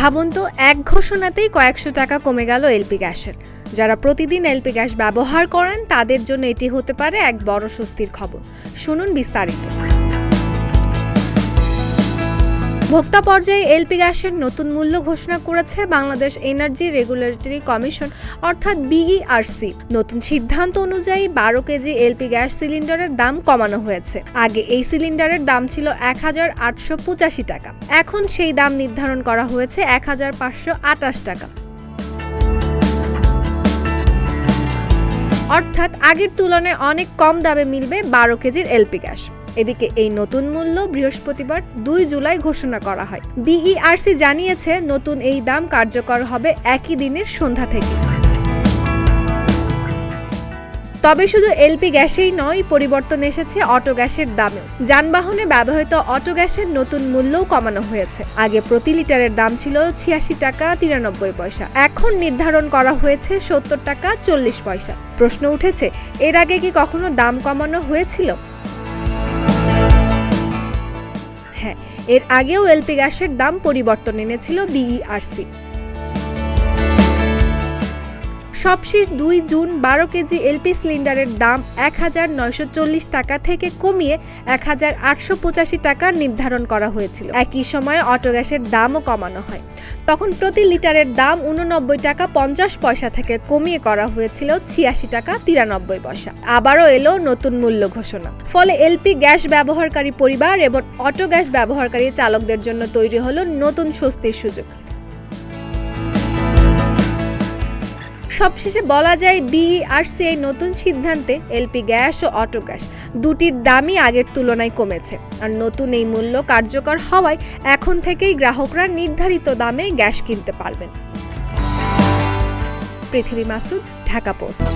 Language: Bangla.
ভাবুন তো, এক ঘোষণাতেই কয়েকশো টাকা কমে গেল এলপি গ্যাসের। যারা প্রতিদিন এলপি গ্যাস ব্যবহার করেন তাদের জন্য এটি হতে পারে এক বড় স্বস্তির খবর। শুনুন বিস্তারিত। ভোক্তা পর্যায়ে এলপি গ্যাসের নতুন মূল্য ঘোষণা করেছে বাংলাদেশ এনার্জি রেগুলেটরি কমিশন অর্থাৎ বিইআরসি। নতুন সিদ্ধান্ত অনুযায়ী ১২ কেজি এলপি গ্যাস সিলিন্ডারের দাম কমানো হয়েছে। আগে এই সিলিন্ডারের দাম ছিল ১,৮৮৫ টাকা, এখন সেই দাম নির্ধারণ করা হয়েছে ১,৫২৮ টাকা। অর্থাৎ আগের তুলনায় অনেক কম দামে মিলবে ১২ কেজির এলপি গ্যাস। এদিকে এই নতুন মূল্য বৃহস্পতিবার ২ জুলাই ঘোষণা করা হয়। বিইআরসি জানিয়েছে নতুন এই দাম কার্যকর হবে একই দিনের সন্ধ্যা থেকে। তবে শুধু এলপি গ্যাসেই নয়, পরিবর্তন এসেছে অটো গ্যাসের দামেও। যানবাহনে ব্যবহৃত অটো গ্যাসের নতুন মূল্যও কমানো হয়েছে। আগে প্রতি লিটারের দাম ছিল ৮৬ টাকা ৯৩ পয়সা, এখন নির্ধারণ করা হয়েছে ৭০ টাকা ৪০ পয়সা। প্রশ্ন উঠেছে, এর আগে কি কখনো দাম কমানো হয়েছিল? হ্যাঁ, এর আগেও এলপি গ্যাসের দাম পরিবর্তন এনেছিল বিইআরসি। সবশেষ ২ জুন ১২ কেজি এলপি সিলিন্ডারের দাম ১,৯৪০ টাকা থেকে কমিয়ে ১,৮৮৫ টাকা নির্ধারণ করা হয়েছিল। একই সময়ে অটো গ্যাসের দামও কমানো হয়। তখন প্রতি লিটারের দাম ৮৯ টাকা ৫০ পয়সা থেকে কমিয়ে করা হয়েছিল ৮৬ টাকা ৯৩ পয়সা। আবারও এলো নতুন মূল্য ঘোষণা। ফলে এলপি গ্যাস ব্যবহারকারী পরিবার এবং অটো গ্যাস ব্যবহারকারী চালকদের জন্য তৈরি হলো নতুন স্বস্তির সুযোগ। সবশেষে বলা যায়, বিইআরসি এই নতুন সিদ্ধান্তে এলপি গ্যাস ও অটো গ্যাস দুটির দামই আগের তুলনায় কমেছে। আর নতুন এই মূল্য কার্যকর হওয়ায় এখন থেকেই গ্রাহকরা নির্ধারিত দামে গ্যাস কিনতে পারবেন। পৃথিবী মাসুদ, ঢাকা পোস্ট।